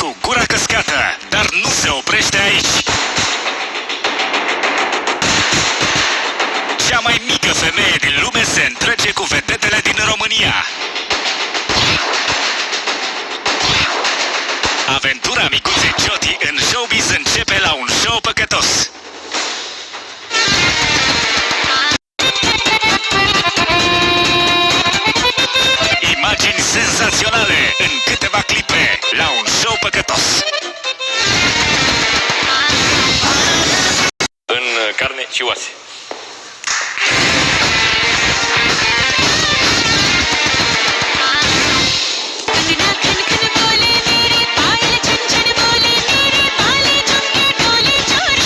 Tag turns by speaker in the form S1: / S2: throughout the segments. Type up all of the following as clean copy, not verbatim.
S1: cu gura căscată, dar nu se oprește aici. Cea mai mică femeie din lume se întrece cu vedetele din România. Aventura micuței Jyoti în showbiz începe la un show păcătos. Imagini senzaționale în câteva clipe la un show păcătos.
S2: În carne și oase.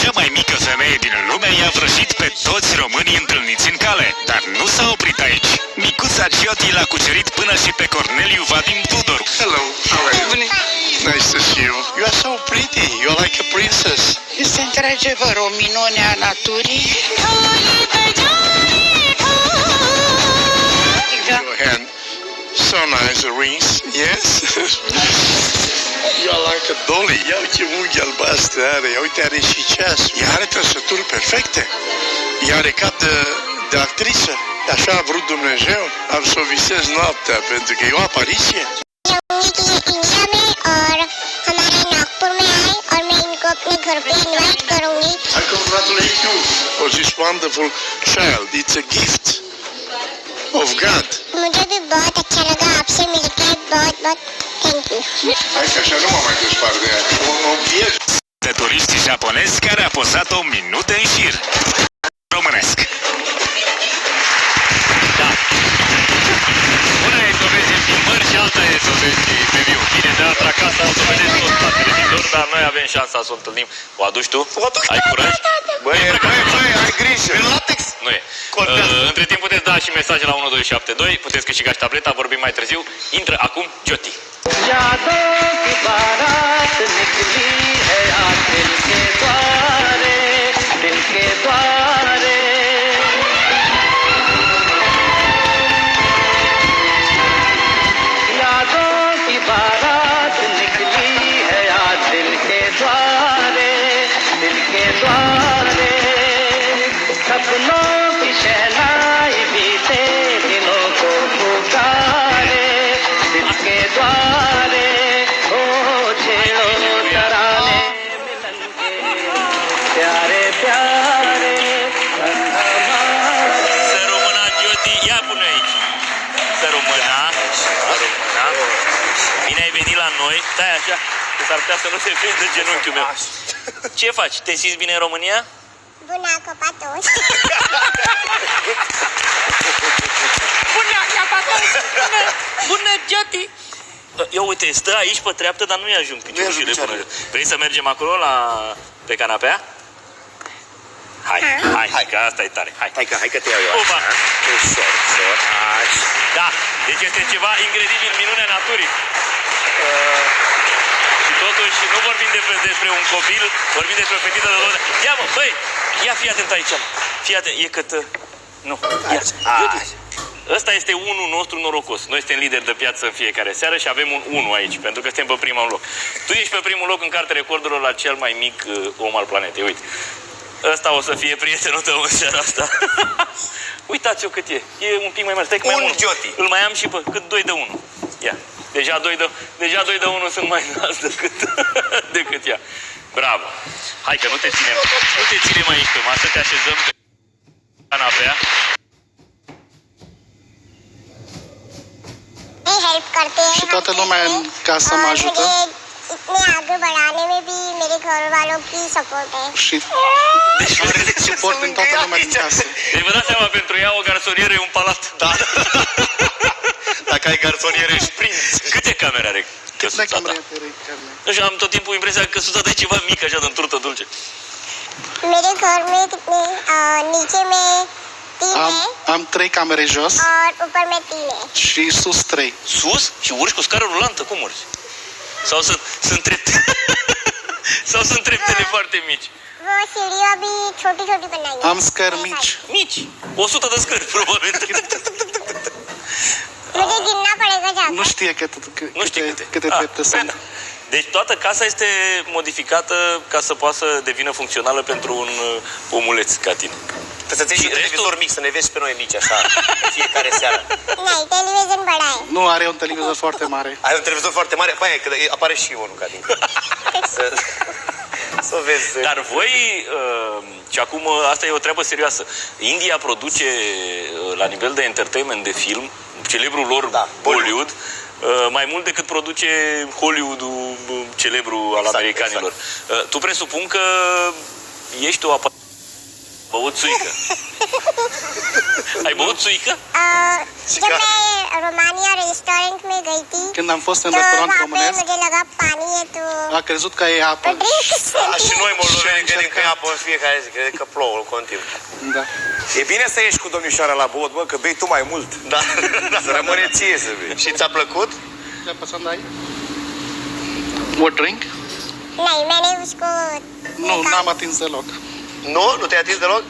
S1: Cea mai mică femeie din lume i-a vrăjit pe toți românii întâlniți în cale, dar nu s-a oprit aici. Micuța Jyoti l-a cucerit până și pe Corneliu Vadim Tudor.
S3: Hello, how are you? Nice to see you. You are so pretty. You are like a princess.
S4: Este într-adevăr o minune a naturii.
S3: Your hand. So nice, the rings. Yes? You are like a dolly. Ia uite unghi albastre are. Ia uite, are și ceas. Ea are trăsături perfecte. Ea are cap de actriță. Așa a vrut Dumnezeu. Am să o visez noaptea, pentru că e o apariție. I congratulate you for this wonderful child. It's a gift of God. Hai că așa nu mă mai despart de ea. Un biet.
S1: De turiștii japonezi care a posat o minută în șir. Românesc.
S2: Da. Una e să vezi în filmări și alta e să vezi pe viu. Bine, de asta acasă o să vedeți tot la televizor, dar noi avem șansa să o întâlnim. O aduci tu? Ai curaj?
S3: Băi, ai grijă. În latex.
S2: Nu e. Între timp puteți da și mesaje la 1272, puteți câștiga și tableta, vorbim mai târziu. Intră acum Jyoti.
S5: यादों की बारात निकली है आज दिल के द्वारे, दिल के द्वारे। यादों की बारात निकली है आज दिल के द्वारे, दिल के द्वारे। सपनों की शहनाई बीते दिनों को पुकारे, दिल के द्वारे। ओ छेड़ो तराने मिलन के प्यारे प्यारे
S2: Să rămână Jyoti, ia pune aici. Să rămână, să rămână. Bine ai venit la noi, stai așa, că s-ar putea să nu se vede genunchiul meu. Ce faci? Te simți bine în România?
S6: Bună, copatos!
S2: Bună, Iapatos! Bună, Jyoti! Eu uite, stă aici pe treaptă, dar nu-i ajung piciorușile până. Vrei să mergem acolo pe canapea? Hai, că asta e tare. Hai că te iau eu așa. Opa! Ușor. Da, deci este ceva incredibil, minunea naturii. Și totuși nu vorbim despre un copil, vorbim despre o fetiță de 20. Ia mă, băi, ia fii atent aici, mă. Fii atent, e cât... Nu, ia. Ăsta este unul nostru norocos. Noi suntem lideri de piață în fiecare seară și avem un 1 aici, pentru că suntem pe primul loc. Tu ești pe primul loc în cartea recordurilor la cel mai mic om al planetei, uite. Ăsta o să fie prietenul tău în seara asta. Uitați-o cât e. E un pic mai mare. Stai că mai am Jyoti. Îl mai am și pe cât 2 de 1. Ia. Deja 2 de 1 sunt mai înalți decât ea. Bravo. Hai că nu te ținem aici pe masă, te așezăm pe canapea.
S6: Help करते हैं
S4: Și toată lumea în casă mă ajută.
S6: इतने आगे बढ़ाने में भी मेरे घर वालों की सपोर्ट है।
S4: Și suport din toată lumea din casă.
S2: Deci vă dați seama, pentru ea o garsonieră e un palat. Da. Dacă ai garsonieră ești prins. Câte camere are
S4: Câte camere
S2: căsuța ta?
S4: are carne?
S2: Nu știu, am tot timpul impresia că căsuța ta e ceva mic, așa, de turtă dulce.
S6: मेरे घर में कितने नीचे में 3 है
S4: Am 3 camere jos
S6: और ऊपर में 3 है।
S4: și sus 3.
S2: Sus? Și urci cu scară rulantă? Cum urci? Sau sunt trepte? Sau sunt treptele foarte mici?
S6: वो सीढ़ियाँ भी छोटी छोटी बनाई है।
S4: Am scări mici.
S2: Mici. 100 de scări, probabil.
S6: मुझे गिनना पड़ेगा जाकर।
S4: Nu știe câte
S2: Nu știi câte.
S4: trepte sunt.
S2: Deci toată casa este modificată ca să poată să devină funcțională pentru un omuleț ca tine.
S7: Trebuie să ții și un televizor mic, să ne vezi pe noi mici așa, fiecare seară.
S6: नहीं टेलीविजन बड़ा है
S4: Nu are un televizor foarte mare.
S7: Ai un televizor foarte mare? Păi, că apare și Ionuca din să vezi.
S2: Dar voi, și acum asta e o treabă serioasă, India produce la nivel de entertainment, de film, celebrul lor Bollywood, mai mult decât produce Hollywood-ul celebru al americanilor. Tu presupun că ești o băut țuică. Ai băut țuică?
S6: जब मैं Romania restaurant में गई थी
S4: Când am fost în
S6: तो
S4: restaurant
S6: वहाँ पे
S4: românesc,
S6: मुझे लगा पानी है तो
S4: a crezut că e apă.
S7: Și noi moldoveni credem că e apă în fiecare zi, credem că plouă în continuu.
S4: Da.
S7: E bine să ieși cu domnișoara la băut, bă, că bei tu mai mult. Da, să rămâne ție să bei. Și ți-a plăcut?
S4: Ce-a păsat ai? More drink?
S6: नहीं मैंने उसको
S4: Nu, n-am atins deloc.
S7: Nu? Nu te-ai atins deloc?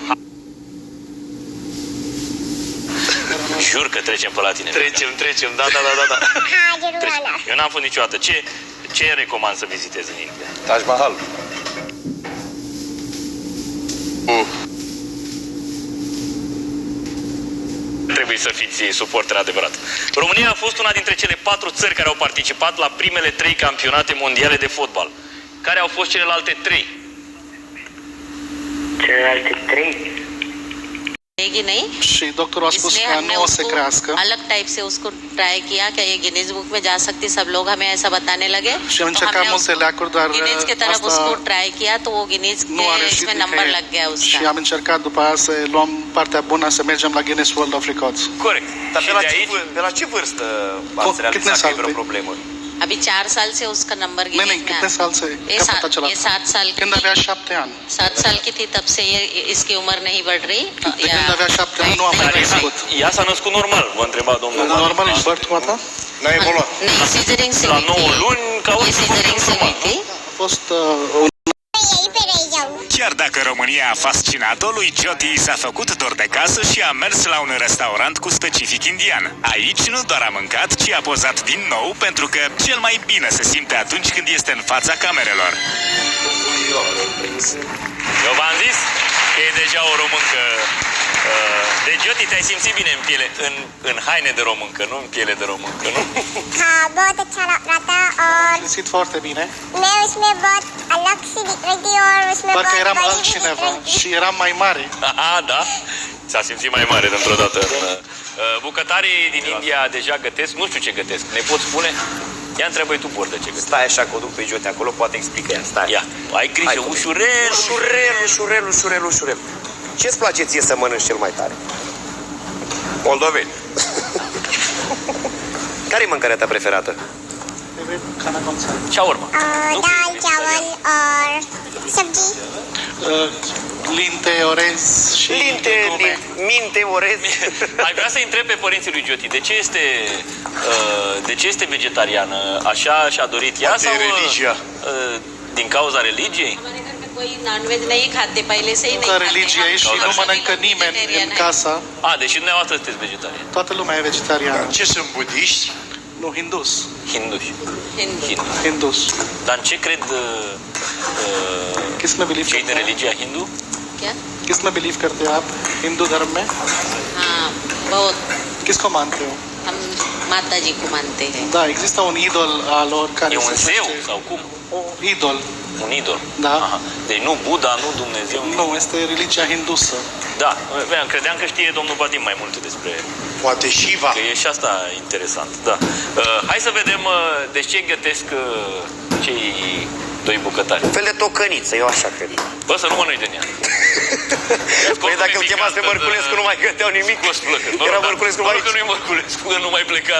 S2: Jur că trecem pe la tine.
S7: Trecem, da.
S6: हाँ जरूर आना
S2: Eu n-am fost niciodată. Ce recomand să vizitez în India?
S7: Taj Mahal.
S2: Trebuie să fiți suporter adevărat. România a fost una dintre cele 4 țări care au participat la primele 3 campionate mondiale de fotbal. Care au fost celelalte 3?
S5: celelalte 3
S8: रहेगी नहीं
S4: Și doctorul a spus
S8: इसलिए
S4: că
S8: हमने
S4: nu o să
S8: उसको
S4: crească.
S8: अलग टाइप से उसको ट्राई किया क्या ये गिनीज बुक में जा सकती सब लोग हमें ऐसा बताने लगे
S4: Și am încercat multe leacuri, dar
S8: Guinness की तरफ
S4: asta
S8: उसको ट्राई किया तो वो गिनीज
S4: nu a
S8: के
S4: reușit
S8: इसमें नंबर लग गया
S4: și
S8: उसका
S4: am încercat după aia să luăm partea bună, să mergem la Guinness World of Records.
S2: Corect.
S7: Dar
S2: Și
S7: pe la,
S2: de
S7: ce,
S2: aici,
S7: pe la ce vârstă
S4: Cât
S7: ați realizat
S4: ne
S7: că e vreo
S4: salte?
S7: problemă?
S8: अभी 4 साल से उसका number
S4: Nu,
S8: Guinness
S4: cât
S8: में
S4: ne
S8: आ-
S4: salse?
S8: ये
S4: Capăt
S8: सा-
S4: acela.
S8: ये 7 साल की
S4: Când
S8: थी
S4: avea 7 ani.
S8: 7 साल की थी तब से ये इसकी उम्र नहीं बढ़ रही
S4: De când avea 7 ani nu a mai
S2: dar
S4: crescut.
S2: ea s-a născut normal, vă întreba domnul.
S4: Normal, ești bărtul ta?
S7: N-ai evoluat.
S8: नहीं सीजरिंग से
S2: La
S8: हुई
S2: 9
S8: थी
S2: luni, ca
S8: ये
S2: orice
S8: सीजरिंग से हुई थी
S4: A fost
S6: मैं यहीं पे रह जाऊँ
S1: Chiar dacă România a fascinat-o, lui Jyoti s-a făcut dor de casă și a mers la un restaurant cu specific indian. Aici nu doar a mâncat, ci a pozat din nou, pentru că cel mai bine se simte atunci când este în fața camerelor.
S2: Eu v-am zis că e deja o româncă. Deci, Jyoti, te-ai simțit bine în piele, în haine de româncă, nu în piele de româncă, nu?
S6: हाँ बहुत अच्छा लग रहा था और
S4: simțit foarte bine.
S6: मैं उसमें बहुत अलग सी दिख रही थी और उसमें
S4: Parcă
S6: बहुत
S4: eram
S6: बड़ी भी दिख
S4: altcineva
S6: रही थी
S4: și eram mai mare.
S2: Aha, da? S-a simțit mai mare dintr-o dată. Bucătarii din India deja gătesc, nu știu ce gătesc. Ne poți spune? Ia întreabă-i tu, Bordă, ce gătesc.
S7: Stai așa că o duc pe Jyoti acolo, poate explică ea. Stai.
S2: Ia, ai grijă, ușurel.
S7: Ușurel. Ce-ți place ție să mănânci cel mai tare? Moldoveni. Care e mâncarea ta preferată?
S4: Cana conțar.
S2: Ce urmă?
S6: दाल चावल और सब्जी
S4: Linte, orez și legume.
S7: Minte, orez.
S2: Ai vrea să întreb pe părinții lui Jyoti, de ce este vegetariană? Așa și-a dorit ea?
S7: Poate
S2: Sau
S7: religia.
S2: din cauza religiei?
S8: हमारे घर में कोई नॉनवेज नहीं खाते पहले से ही
S4: Că
S8: नहीं खाते
S4: religia e și nu mănâncă nimeni în casa.
S2: A, deși dumneavoastră sunteți vegetariani.
S4: Toată lumea e vegetariană.
S3: Ce sunt budiști?
S4: Nu, hindus.
S2: Hinduși.
S8: Hindu
S4: Hindus.
S2: Dar în ce cred
S4: किसमें बिलीव
S2: cei de
S4: करते हैं
S2: religia hindu?
S8: क्या
S4: किसमें बिलीव करते हो आप हिंदू धर्म में
S8: हाँ बहुत
S4: किसको मानते हो
S8: हम माता जी को मानते हैं
S4: Da, există un idol al lor care
S2: E un
S4: se
S2: zeu
S4: numește-
S2: sau cum?
S4: idol.
S2: Un idol.
S4: Da.
S2: Aha. Deci nu Buddha, nu Dumnezeu.
S4: Nu, este religia hindusă.
S2: Da, credeam că știe domnul Vadim mai multe despre...
S3: Poate Shiva.
S2: Că e și asta interesant, da. Hai să vedem, de ce gătesc cei doi bucătari.
S7: Un fel de tocăniță, eu așa cred.
S2: Bă, să nu mănânci din ea.
S7: Păi dacă îl chemați pe Mărculescu, nu mai găteau nimic. Era Mărculescu mai
S2: Că nu-i Mărculescu, că nu mai pleca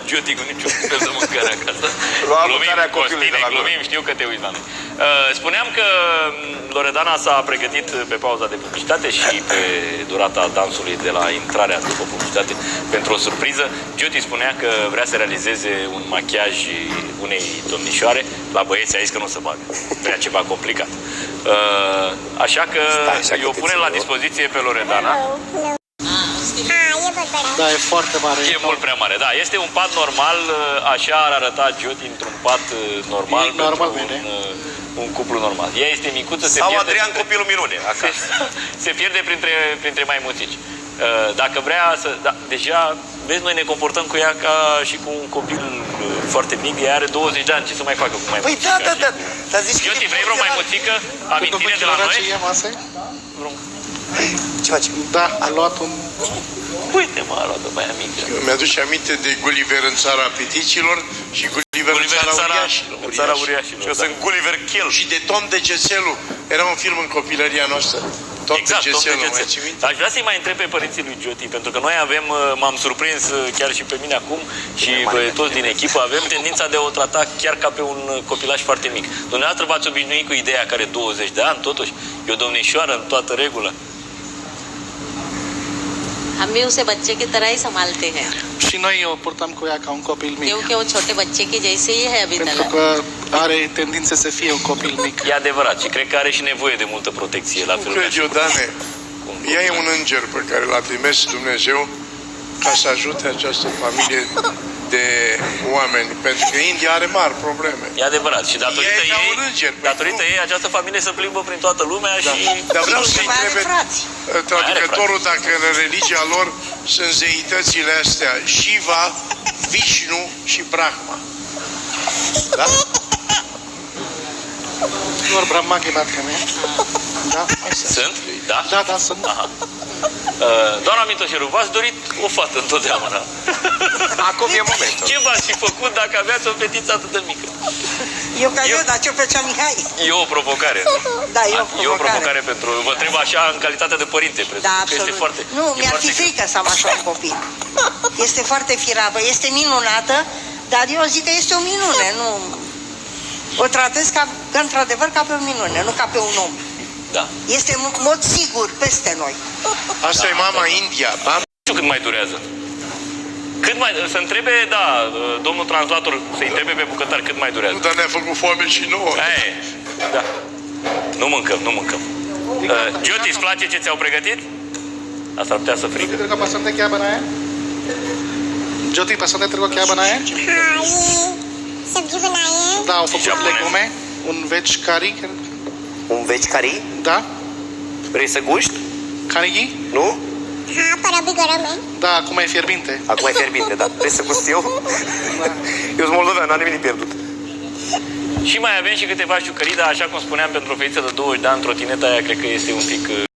S2: Jyoti cu niciun fel de mâncare acasă.
S7: Lua
S2: Glumim,
S7: mâncarea copilului de
S2: Costine,
S7: la noi.
S2: glumim, știu că te uiți la noi. Spuneam că Loredana s-a pregătit pe pauza de publicitate și pe durata dansului de la intrarea după publicitate pentru o surpriză. Jyoti spunea că vrea să realizeze un machiaj unei domnișoare. La băieți a zis că nu o să bagă. Vrea ceva complicat. Așa că
S7: Stai așa că
S2: eu
S7: te
S2: punem
S7: țin
S2: la
S7: eu.
S2: dispoziție pe Loredana.
S6: हाँ ये mult prea mare.
S4: Da, e foarte mare.
S2: E mult prea mare, da. Este un pat normal, așa ar arăta Jyoti într-un pat normal,
S4: E normal,
S2: pentru
S4: bine.
S2: un cuplu normal. Ea este micuță, se
S7: Sau
S2: pierde,
S7: Adrian copilul minune, acasă.
S2: se pierde printre maimuțici. Dacă vrea să... Da, deja, vezi, noi ne comportăm cu ea ca și cu un copil foarte mic. Ea are 20 de ani, ce să mai facă cu
S7: Păi
S2: maimuțica?
S7: da. Dar zici că
S2: Jyoti,
S7: e
S2: vrei vreo
S7: funcțional.
S2: maimuțică? Amintire de la noi?
S4: Ce e masă?
S7: Ce faci?
S4: Da, a luat un...
S2: Uite, mă, a luat-o mai mică.
S3: Mi-aduce aminte de Gulliver în țara piticilor și Gulliver în
S2: Gulliver
S3: țara
S2: în țara
S3: uriașilor.
S2: uriașilor.
S7: Eu sunt Gulliver Kill.
S3: Și de Tom Degețelu. Era un film în copilăria noastră. Tom
S2: Exact,
S3: Degețelu,
S2: Tom
S3: mai
S2: Degețel.
S3: ții minte?
S2: Aș vrea să-i mai întreb pe părinții lui Jyoti, pentru că noi avem, m-am surprins chiar și pe mine acum și toți din echipă, avem tendința de a o trata chiar ca pe un copilaș foarte mic. Dumneavoastră v-ați obișnuit cu ideea care are 20 de ani, totuși, e o domnișoară în toată regulă.
S8: हम भी उसे बच्चे की तरह ही संभालते हैं,
S4: Și noi o purtăm cu ea ca un copil mic.
S8: क्योंकि वो छोटे बच्चे की जैसे ही है अभी
S4: Pentru
S8: तक.
S4: că are tendințe să fie un copil mic.
S2: E adevărat și cred că are și nevoie de multă protecție, la
S3: Nu
S2: fel.
S3: cred eu, Dane. Ea e un înger pe care l-a trimis Dumnezeu ca să ajute această familie de oameni. Pentru că India are mari probleme.
S2: E adevărat și datorită
S3: E ca
S2: ei,
S3: un înger, păi
S2: datorită
S3: nu?
S2: ei, această familie se plimbă prin toată lumea
S3: Da.
S2: și...
S3: Dar vreau să
S6: Mai are
S3: întrebe
S6: frați.
S3: traducătorul dacă în religia lor sunt zeitățile astea Shiva, Vishnu și Brahma. Da?
S4: Doar Brahma chemat că nu e. Da?
S2: Sunt? Da?
S4: Da, sunt.
S2: Aha. Doamna Mintoșeru, v-ați dorit o fată întotdeauna.
S7: Acum e momentul.
S2: Ce v-ați fi făcut dacă aveați o fetiță atât de mică?
S9: Eu ca eu, dar ce-o făcea Mihai?
S2: E o provocare, nu?
S9: Da, e o
S2: E o
S9: provocare.
S2: provocare pentru... Vă întreb așa în calitate de părinte, presupun
S9: Da,
S2: că
S9: absolut.
S2: este foarte...
S9: Nu,
S2: e
S9: mi-ar
S2: foarte
S9: fi frică să am așa un copil. Este foarte firavă, este minunată, dar eu zic că este o minune, nu... O tratez ca, într-adevăr ca pe o minune, nu ca pe un om.
S2: Da.
S9: Este în mod sigur peste noi.
S3: Asta e mama India.
S2: Nu știu cât mai durează. Cât mai... Să întrebe, da, domnul translator, să întrebe pe bucătar cât mai durează.
S3: Dar ne-a făcut foame și nouă.
S2: Aia e. Da. Nu mâncăm, nu mâncăm. Jyoti, îți place ce ți-au pregătit? Asta ar putea să frică.
S4: तेरे को पसंद है क्या बनाया? ज्योति पसंद है तेरे को क्या बनाया?
S6: हाँ, ये सब्जी बनाई है।
S4: Da, au făcut
S2: Japonez.
S4: legume, un veg curry.
S7: Un veci cari?
S4: Da?
S7: Vrei să guști?
S4: Curry?
S7: Nu?
S6: हाँ, पर अभी गर्म है।
S4: Da, acum e fierbinte.
S7: Acum e fierbinte, da. Vrei să gust eu? Eu sunt moldovean, n-am nimic pierdut.
S2: Și mai avem și câteva șucării, dar așa cum spuneam, pentru o fetiță de 20 de ani, trotineta aia cred că este un pic